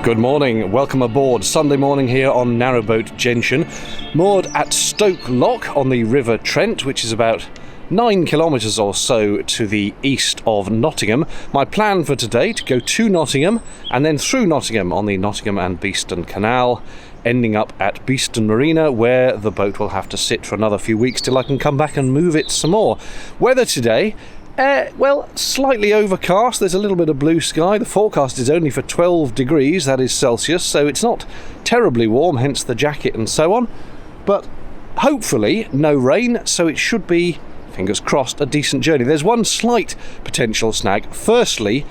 Good morning, welcome aboard. Sunday morning here on Narrowboat Gentian, moored at Stoke Lock on the River Trent, which is about 9 kilometres or so to the east of Nottingham. My plan for today to go to Nottingham and then through Nottingham on the Nottingham and Beeston Canal, ending up at Beeston Marina, where the boat will have to sit for another few weeks till I can come back and move it some more. Weather today, slightly overcast. There's a little bit of blue sky. The forecast is only for 12 degrees, that is Celsius, so it's not terribly warm, hence the jacket and so on. But hopefully no rain, so it should be, fingers crossed, a decent journey. There's one slight potential snag. Firstly,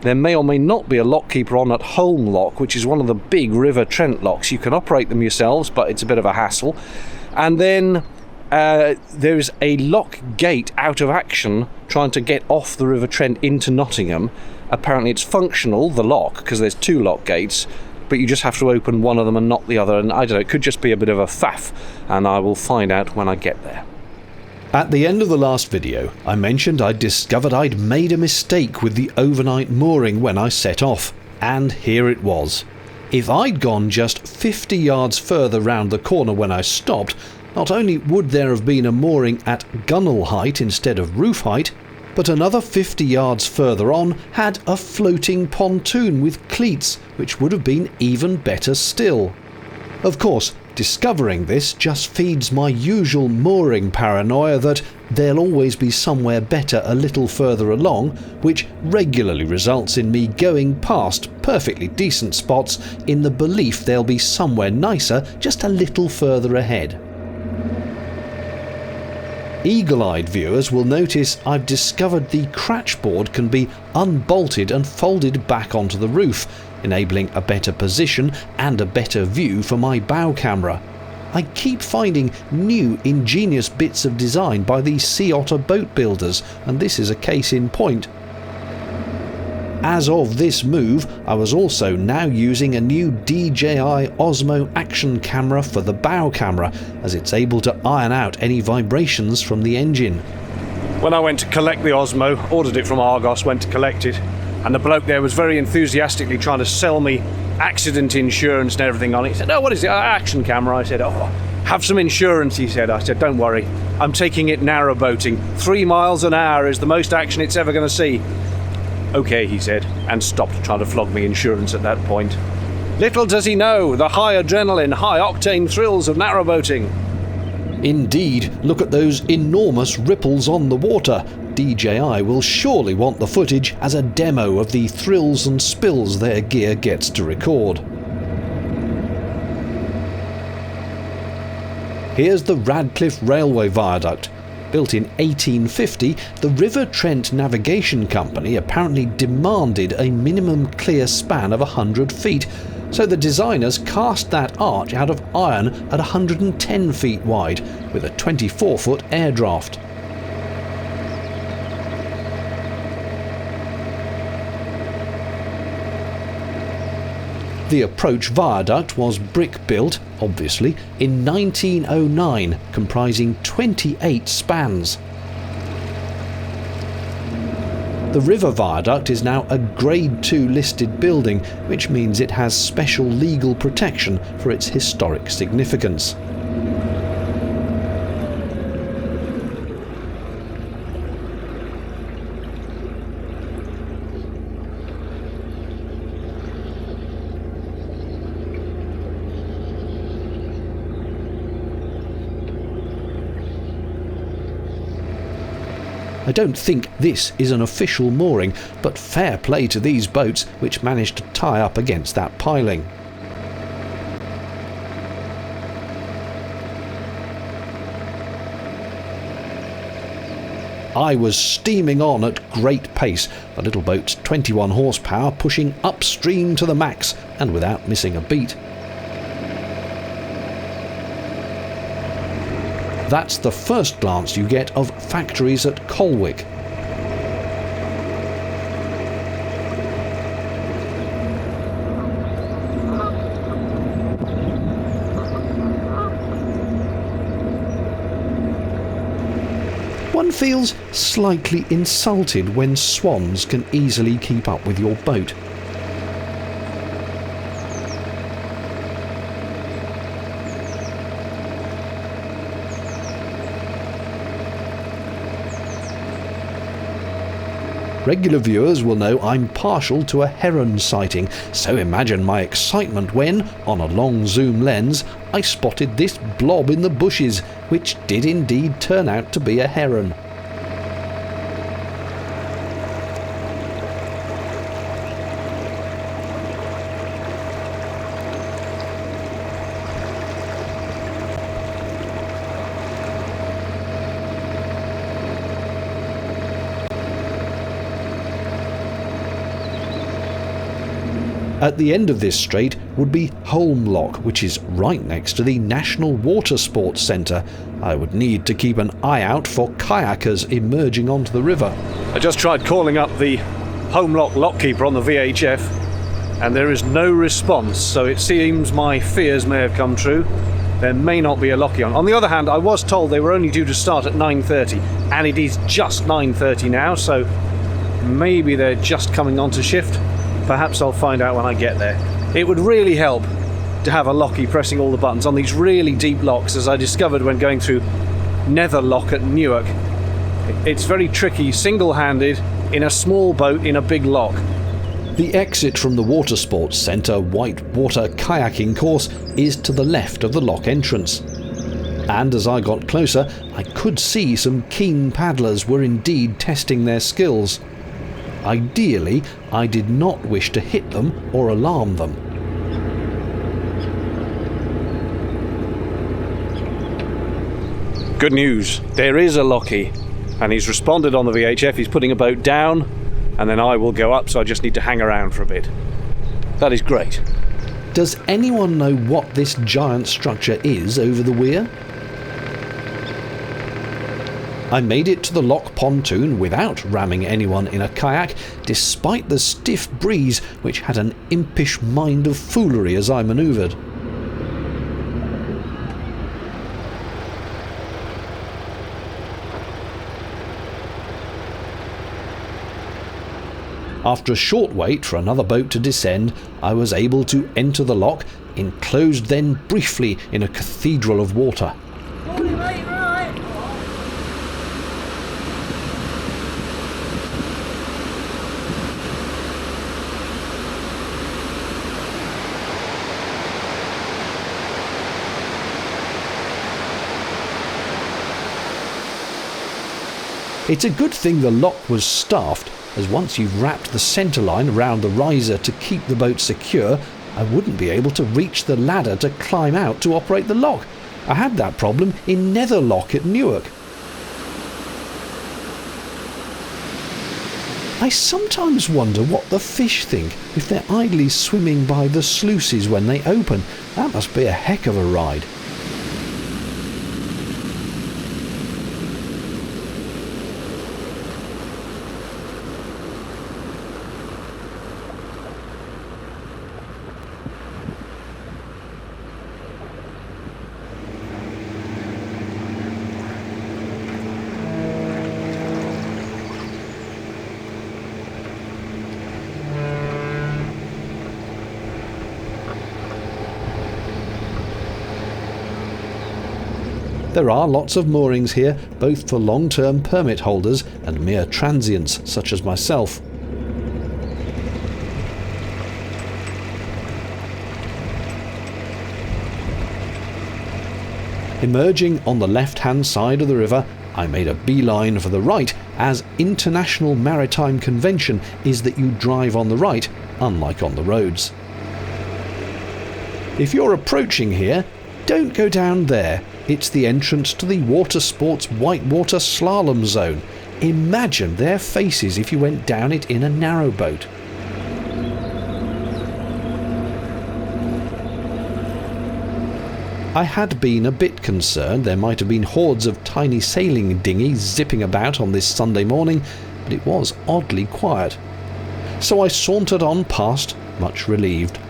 there may or may not be a lock keeper on at Holme Lock, which is one of the big River Trent locks. You can operate them yourselves, but it's a bit of a hassle. And then there's a lock gate out of action trying to get off the River Trent into Nottingham. Apparently it's functional, the lock, because there's two lock gates, but you just have to open one of them and not the other, and I don't know, it could just be a bit of a faff, and I will find out when I get there. At the end of the last video, I mentioned I'd discovered I'd made a mistake with the overnight mooring when I set off, and here it was. If I'd gone just 50 yards further round the corner when I stopped, not only would there have been a mooring at gunwale height instead of roof height, but another 50 yards further on had a floating pontoon with cleats, which would have been even better still. Of course, discovering this just feeds my usual mooring paranoia that there'll always be somewhere better a little further along, which regularly results in me going past perfectly decent spots in the belief there'll be somewhere nicer just a little further ahead. Eagle-eyed viewers will notice I've discovered the cratchboard can be unbolted and folded back onto the roof, enabling a better position and a better view for my bow camera. I keep finding new ingenious bits of design by these Sea Otter boat builders, and this is a case in point. As of this move, I was also now using a new DJI Osmo action camera for the bow camera, as it's able to iron out any vibrations from the engine. When I went to collect the Osmo, ordered it from Argos, went to collect it, and the bloke there was very enthusiastically trying to sell me accident insurance and everything on it. He said, "Oh, what is it? Action camera." I said, "Oh, have some insurance," he said. I said, "Don't worry, I'm taking it narrowboating. 3 miles an hour is the most action it's ever going to see." "Okay," he said, and stopped trying to flog me insurance at that point. Little does he know the high adrenaline, high octane thrills of narrowboating. Indeed, look at those enormous ripples on the water. DJI will surely want the footage as a demo of the thrills and spills their gear gets to record. Here's the Radcliffe Railway Viaduct. Built in 1850, the River Trent Navigation Company apparently demanded a minimum clear span of 100 feet, so the designers cast that arch out of iron at 110 feet wide, with a 24-foot air draft. The approach viaduct was brick-built, obviously, in 1909, comprising 28 spans. The river viaduct is now a Grade 2 listed building, which means it has special legal protection for its historic significance. I don't think this is an official mooring, but fair play to these boats which managed to tie up against that piling. I was steaming on at great pace, the little boat's 21 horsepower pushing upstream to the max and without missing a beat. That's the first glance you get of factories at Colwick. One feels slightly insulted when swans can easily keep up with your boat. Regular viewers will know I'm partial to a heron sighting, so imagine my excitement when, on a long zoom lens, I spotted this blob in the bushes, which did indeed turn out to be a heron. At the end of this strait would be Holme Lock, which is right next to the National Water Sports Centre. I would need to keep an eye out for kayakers emerging onto the river. I just tried calling up the Holme Lock lockkeeper on the VHF, and there is no response, so it seems my fears may have come true. There may not be a lockie on. On the other hand, I was told they were only due to start at 9:30, and it is just 9:30 now, so maybe they're just coming onto shift. Perhaps I'll find out when I get there. It would really help to have a lockie pressing all the buttons on these really deep locks, as I discovered when going through Nether Lock at Newark. It's very tricky, single-handed, in a small boat in a big lock. The exit from the Water Sports Centre whitewater kayaking course is to the left of the lock entrance. And as I got closer, I could see some keen paddlers were indeed testing their skills. Ideally, I did not wish to hit them or alarm them. Good news, there is a lockie, and he's responded on the VHF. He's putting a boat down, and then I will go up, so I just need to hang around for a bit. That is great. Does anyone know what this giant structure is over the weir? I made it to the lock pontoon without ramming anyone in a kayak, despite the stiff breeze which had an impish mind of foolery as I manoeuvred. After a short wait for another boat to descend, I was able to enter the lock, enclosed then briefly in a cathedral of water. Morning, mate, right? It's a good thing the lock was staffed, as once you've wrapped the centre line around the riser to keep the boat secure, I wouldn't be able to reach the ladder to climb out to operate the lock. I had that problem in Nether Lock at Newark. I sometimes wonder what the fish think if they're idly swimming by the sluices when they open. That must be a heck of a ride. There are lots of moorings here, both for long-term permit holders and mere transients such as myself. Emerging on the left-hand side of the river, I made a beeline for the right, as International Maritime Convention is that you drive on the right, unlike on the roads. If you're approaching here, don't go down there. It's the entrance to the Water Sports Whitewater Slalom Zone. Imagine their faces if you went down it in a narrowboat. I had been a bit concerned there might have been hordes of tiny sailing dinghies zipping about on this Sunday morning, but it was oddly quiet. So I sauntered on past, much relieved.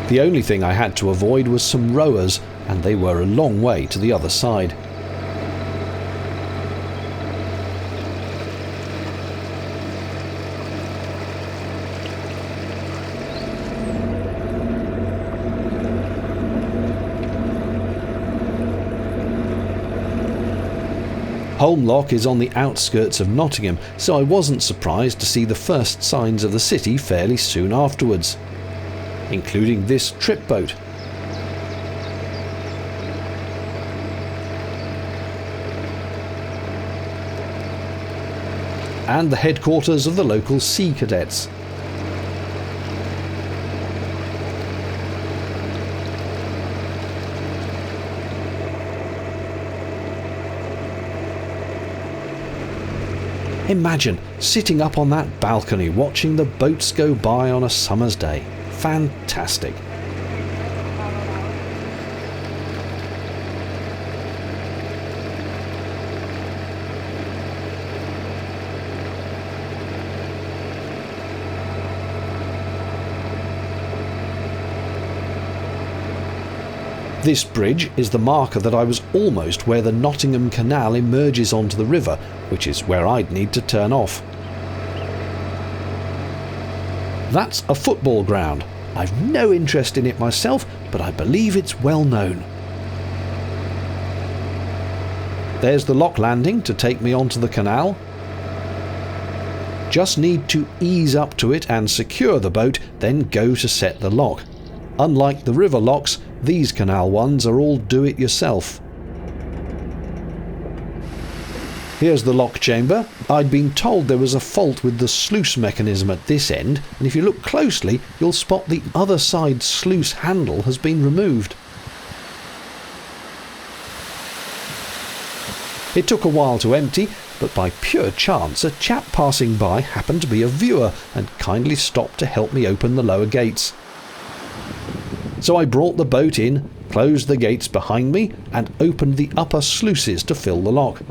The only thing I had to avoid was some rowers, and they were a long way to the other side. Holme Lock is on the outskirts of Nottingham, so I wasn't surprised to see the first signs of the city fairly soon afterwards, including this trip boat. And the headquarters of the local Sea Cadets. Imagine sitting up on that balcony watching the boats go by on a summer's day. Fantastic. This bridge is the marker that I was almost where the Nottingham Canal emerges onto the river, which is where I'd need to turn off. That's a football ground. I've no interest in it myself, but I believe it's well known. There's the lock landing to take me onto the canal. Just need to ease up to it and secure the boat, then go to set the lock. Unlike the river locks, these canal ones are all do-it-yourself. Here's the lock chamber. I'd been told there was a fault with the sluice mechanism at this end, and if you look closely, you'll spot the other side sluice handle has been removed. It took a while to empty, but by pure chance a chap passing by happened to be a viewer and kindly stopped to help me open the lower gates. So I brought the boat in, closed the gates behind me, and opened the upper sluices to fill the lock.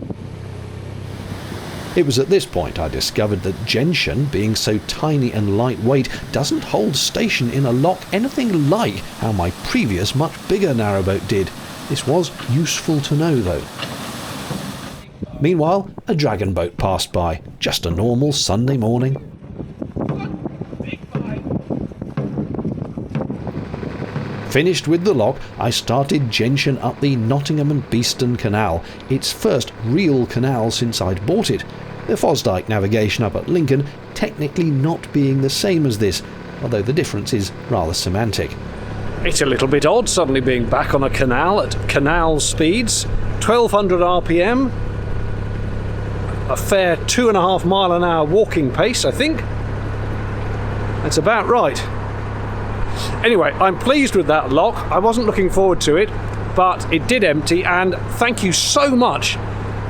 It was at this point I discovered that gentian, being so tiny and lightweight, doesn't hold station in a lock anything like how my previous much bigger narrowboat did. This was useful to know though. Meanwhile, a dragon boat passed by, just a normal Sunday morning. Finished with the lock, I started gentian up the Nottingham and Beeston Canal, its first real canal since I'd bought it. The Fosdyke navigation up at Lincoln technically not being the same as this, although the difference is rather semantic. It's a little bit odd suddenly being back on a canal at canal speeds, 1200 RPM, a fair 2.5 mile an hour walking pace, I think. That's about right. Anyway, I'm pleased with that lock. I wasn't looking forward to it, but it did empty, and thank you so much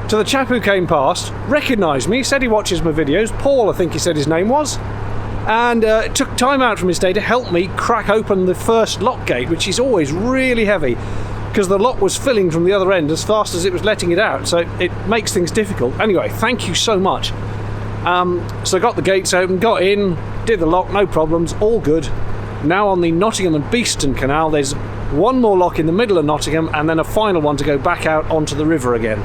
to the chap who came past, recognised me, said he watches my videos, Paul I think he said his name was, and took time out from his day to help me crack open the first lock gate, which is always really heavy, because the lock was filling from the other end as fast as it was letting it out, so it makes things difficult. Anyway, thank you so much. So I got the gates open, got in, did the lock, no problems, all good. Now on the Nottingham and Beeston Canal, there's one more lock in the middle of Nottingham and then a final one to go back out onto the river again.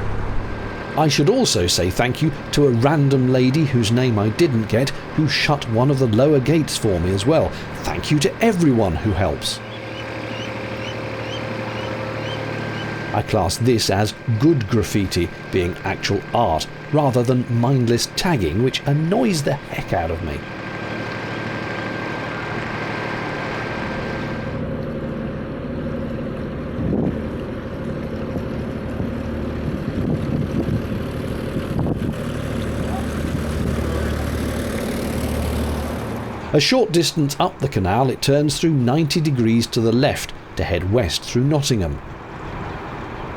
I should also say thank you to a random lady whose name I didn't get, who shut one of the lower gates for me as well. Thank you to everyone who helps. I class this as good graffiti, being actual art, rather than mindless tagging, which annoys the heck out of me. A short distance up the canal it turns through 90 degrees to the left to head west through Nottingham.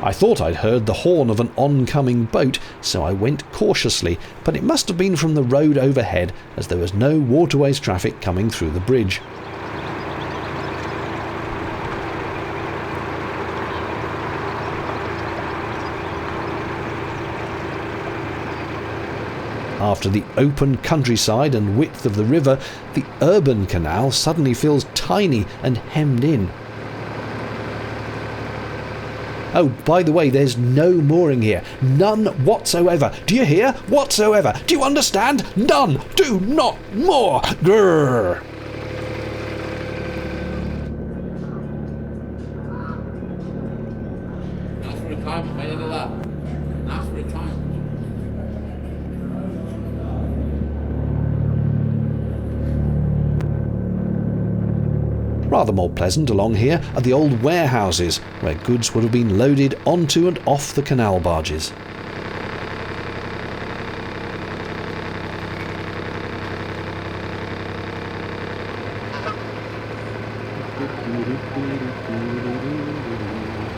I thought I'd heard the horn of an oncoming boat, so I went cautiously, but it must have been from the road overhead, as there was no waterways traffic coming through the bridge. After the open countryside and width of the river, the urban canal suddenly feels tiny and hemmed in. Oh, by the way, there's no mooring here. None whatsoever. Do you hear? Whatsoever. Do you understand? None. Do not moor. Grrr. Nice retirement, mate. Look at that. Nice retirement. Rather more pleasant along here are the old warehouses, where goods would have been loaded onto and off the canal barges.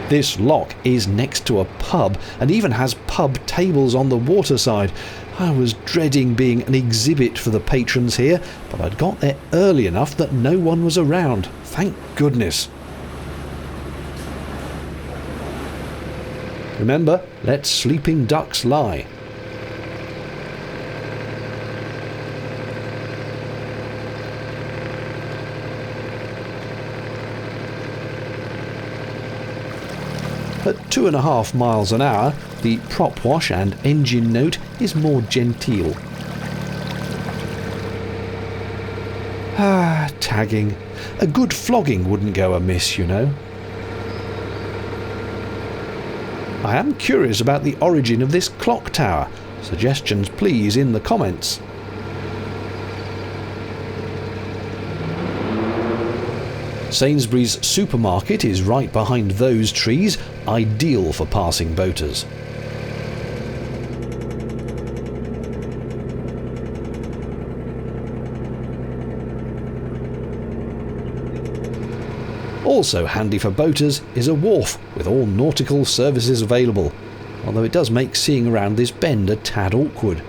This lock is next to a pub and even has pub tables on the waterside. I was dreading being an exhibit for the patrons here, but I'd got there early enough that no one was around. Thank goodness. Remember, let sleeping ducks lie. At 2.5 miles an hour, the prop wash and engine note is more genteel. Tagging. A good flogging wouldn't go amiss, you know. I am curious about the origin of this clock tower. Suggestions please in the comments. Sainsbury's supermarket is right behind those trees, ideal for passing boaters. Also handy for boaters is a wharf with all nautical services available, although it does make seeing around this bend a tad awkward.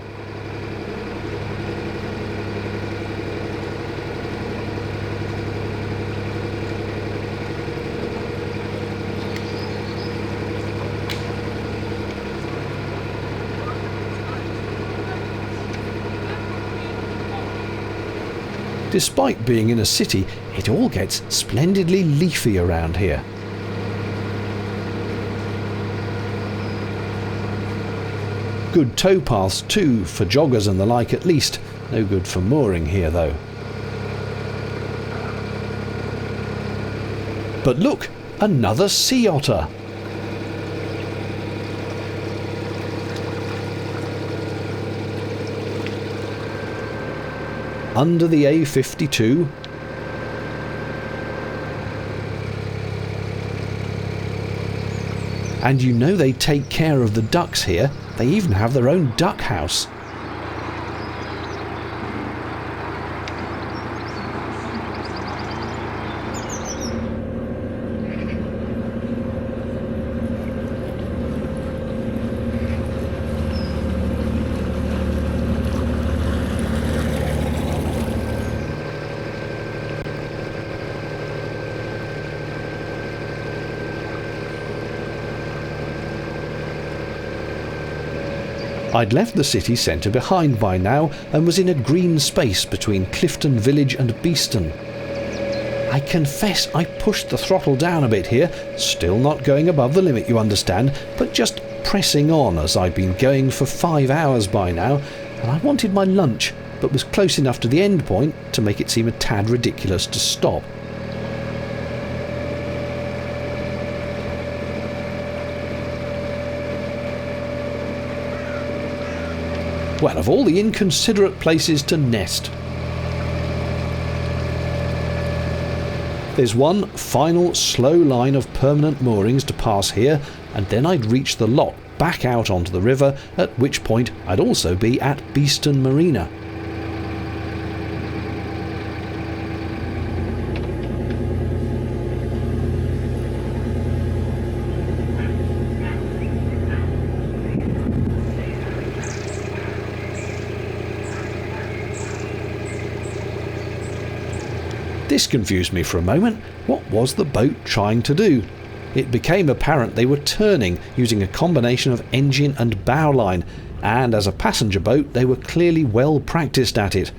Despite being in a city, it all gets splendidly leafy around here. Good towpaths too, for joggers and the like at least. No good for mooring here though. But look, another sea otter. Under the A52, and you know they take care of the ducks here. They even have their own duck house. I'd left the city centre behind by now and was in a green space between Clifton Village and Beeston. I confess I pushed the throttle down a bit here, still not going above the limit you understand, but just pressing on as I'd been going for 5 hours by now, and I wanted my lunch, but was close enough to the end point to make it seem a tad ridiculous to stop. Well, of all the inconsiderate places to nest. There's one final slow line of permanent moorings to pass here, and then I'd reach the lock back out onto the river, at which point I'd also be at Beeston Marina. This confused me for a moment. What was the boat trying to do? It became apparent they were turning using a combination of engine and bow line, and as a passenger boat they were clearly well practiced at it.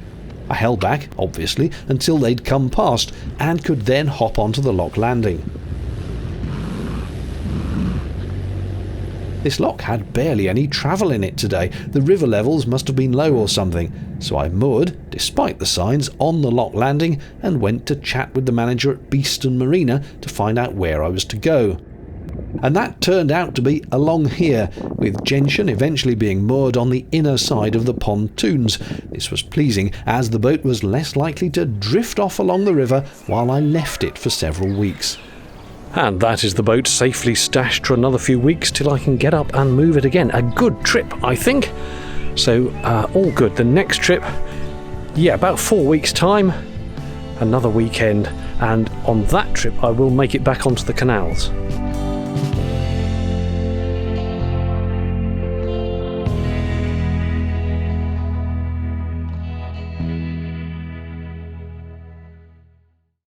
I held back, obviously, until they'd come past, and could then hop onto the lock landing. This lock had barely any travel in it today. The river levels must have been low or something, so I moored, despite the signs, on the lock landing and went to chat with the manager at Beeston Marina to find out where I was to go. and that turned out to be along here, with Gentian eventually being moored on the inner side of the pontoons. This was pleasing, as the boat was less likely to drift off along the river while I left it for several weeks. And that is the boat safely stashed for another few weeks till I can get up and move it again. A good trip, I think. So, all good. The next trip, about 4 weeks' time, another weekend, and on that trip I will make it back onto the canals.